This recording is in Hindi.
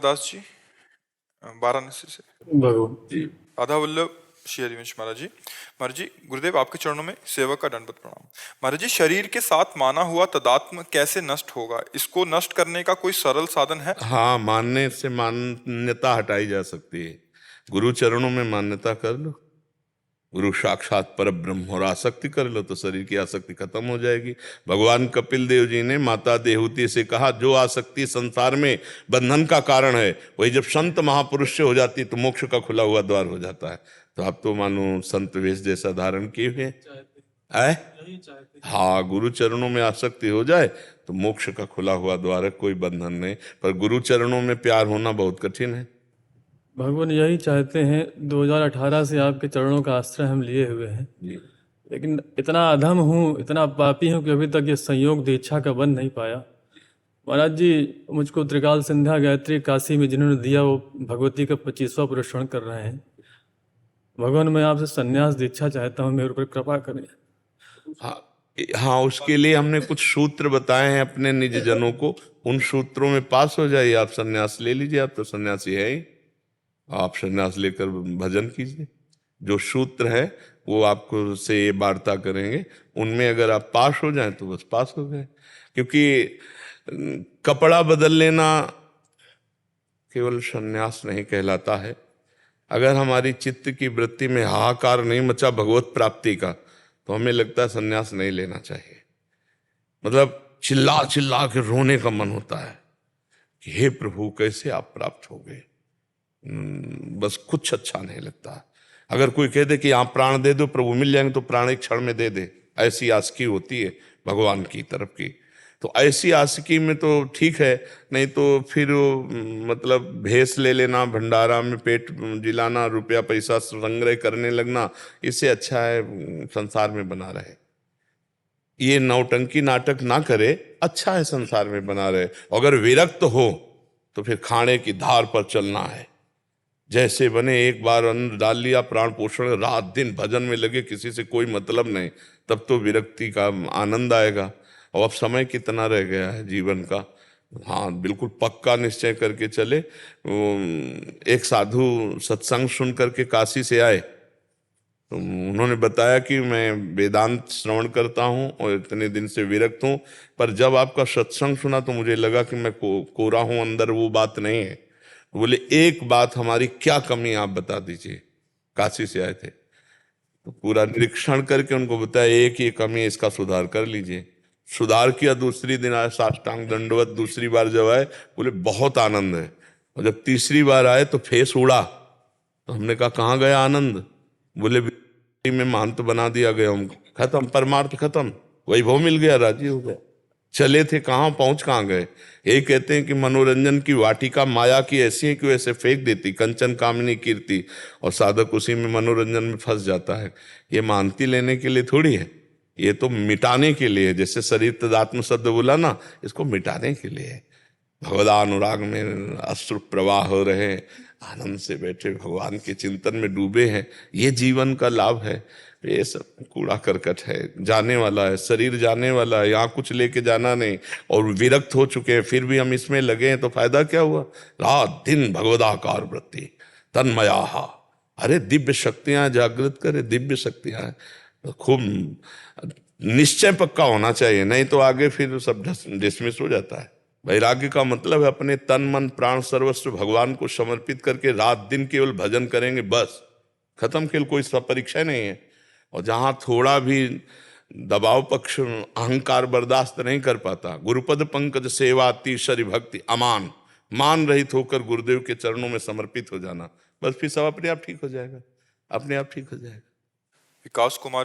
दास जी, वाराणसी से। भगवान जी। आधा वल्लभ श्री हरिवंश महाराज जी। महाराज जी, गुरुदेव आपके चरणों में सेवक का दंडवत प्रणाम। महाराज जी, शरीर के साथ माना हुआ तदात्म कैसे नष्ट होगा? इसको नष्ट करने का कोई सरल साधन है? हाँ, मानने से मान्यता हटाई जा सकती है। गुरु चरणों में मान्यता कर लो, गुरु साक्षात पर ब्रह्म, और आसक्ति कर लो तो शरीर की आसक्ति खत्म हो जाएगी। भगवान कपिल देव जी ने माता देहूति से कहा, जो आसक्ति संसार में बंधन का कारण है, वही जब संत महापुरुष से हो जाती तो मोक्ष का खुला हुआ द्वार हो जाता है। तो आप तो मानो संत वेश जैसा धारण किए हुए हैं। हाँ, गुरु चरणों में आसक्ति हो जाए तो मोक्ष का खुला हुआ द्वार है, कोई बंधन नहीं। पर गुरु चरणों में प्यार होना बहुत कठिन है। भगवान यही चाहते हैं, 2018 से आपके चरणों का आश्रय हम लिए हुए हैं, लेकिन इतना अधम हूँ, इतना पापी हूँ कि अभी तक ये संयोग दीक्षा का बन नहीं पाया। महाराज जी, मुझको त्रिकाल संध्या गायत्री काशी में जिन्होंने दिया, वो भगवती का 25वां पुरस्कार कर रहे हैं। भगवान, मैं आपसे संन्यास दीक्षा चाहता हूँ, मेरे ऊपर कृपा करें। हाँ, उसके लिए हमने कुछ सूत्र बताए हैं अपने निज जनों को, उन सूत्रों में पास हो जाइए, आप संन्यास ले लीजिए। आप तो सन्यासी है ही, आप संन्यास लेकर भजन कीजिए। जो सूत्र है वो आपको से ये वार्ता करेंगे, उनमें अगर आप पास हो जाएं तो बस पास हो गए। क्योंकि कपड़ा बदल लेना केवल संन्यास नहीं कहलाता है। अगर हमारी चित्त की वृत्ति में हाहाकार नहीं मचा भगवत प्राप्ति का, तो हमें लगता है संन्यास नहीं लेना चाहिए। मतलब चिल्ला चिल्ला के रोने का मन होता है कि हे प्रभु, कैसे आप प्राप्त हो गए। बस कुछ अच्छा नहीं लगता। अगर कोई कह दे कि आप प्राण दे दो, प्रभु मिल जाएंगे, तो प्राण एक क्षण में दे दे, ऐसी आशिकी होती है भगवान की तरफ की। तो ऐसी आशिकी में तो ठीक है, नहीं तो फिर मतलब भेष ले लेना, भंडारा में पेट जिलाना, रुपया पैसा संग्रह करने लगना, इससे अच्छा है संसार में बना रहे। ये नौटंकी नाटक ना करे, अच्छा है संसार में बना रहे। अगर विरक्त हो तो फिर खाने की धार पर चलना है। जैसे बने, एक बार अन्न डाल लिया, प्राण पोषण, रात दिन भजन में लगे, किसी से कोई मतलब नहीं, तब तो विरक्ति का आनंद आएगा। और अब समय कितना रह गया है जीवन का। हाँ, बिल्कुल पक्का निश्चय करके चले। एक साधु सत्संग सुन करके काशी से आए, तो उन्होंने बताया कि मैं वेदांत श्रवण करता हूँ और इतने दिन से विरक्त हूँ, पर जब आपका सत्संग सुना तो मुझे लगा कि मैं कोरा हूँ, अंदर वो बात नहीं है। बोले, एक बात हमारी क्या कमी आप बता दीजिए। काशी से आए थे तो पूरा निरीक्षण करके उनको बताया, एक ये कमी है, इसका सुधार कर लीजिए। सुधार किया, दूसरी दिन आए, साष्टांग दंडवत। दूसरी बार जब आए, बोले बहुत आनंद है। और जब तीसरी बार आए तो फेस उड़ा। तो हमने कहा, कहाँ गया आनंद? बोले, में महंत बना दिया गया हूँ, खत्म, परमार्थ खत्म, वैभव मिल गया, राजी हो गया। चले थे कहाँ, पहुंच कहाँ गए। ये कहते हैं कि मनोरंजन की वाटिका माया की ऐसी है कि वैसे फेंक देती, कंचन कामिनी कीर्ति, और साधक उसी में मनोरंजन में फंस जाता है। ये मानती लेने के लिए थोड़ी है, ये तो मिटाने के लिए। जैसे शरीर तदात्म शब्द बोला ना, इसको मिटाने के लिए। भगवदानुराग में अश्रु प्रवाह हो रहे, आनंद से बैठे भगवान के चिंतन में डूबे हैं, ये जीवन का लाभ है। ये सब कूड़ा करकट है, जाने वाला है, शरीर जाने वाला है, यहाँ कुछ लेके जाना नहीं। और विरक्त हो चुके हैं, फिर भी हम इसमें लगे हैं, तो फायदा क्या हुआ? रात दिन भगवदाकार वृत्ति तन्मया। अरे दिव्य शक्तियां जागृत करे, दिव्य शक्तियां तो खूब निश्चय पक्का होना चाहिए, नहीं तो आगे फिर सब डिसमिस हो जाता है। वैराग्य का मतलब है अपने तन मन प्राण सर्वस्व भगवान को समर्पित करके रात दिन केवल भजन करेंगे, बस खत्म खेल, कोई परीक्षा नहीं है। और जहां थोड़ा भी दबाव पक्ष अहंकार बर्दाश्त नहीं कर पाता, गुरुपद पंकज सेवा तीसरी भक्ति अमान, मान रहित होकर गुरुदेव के चरणों में समर्पित हो जाना, बस फिर सब अपने आप ठीक हो जाएगा, अपने आप ठीक हो जाएगा। विकास कुमार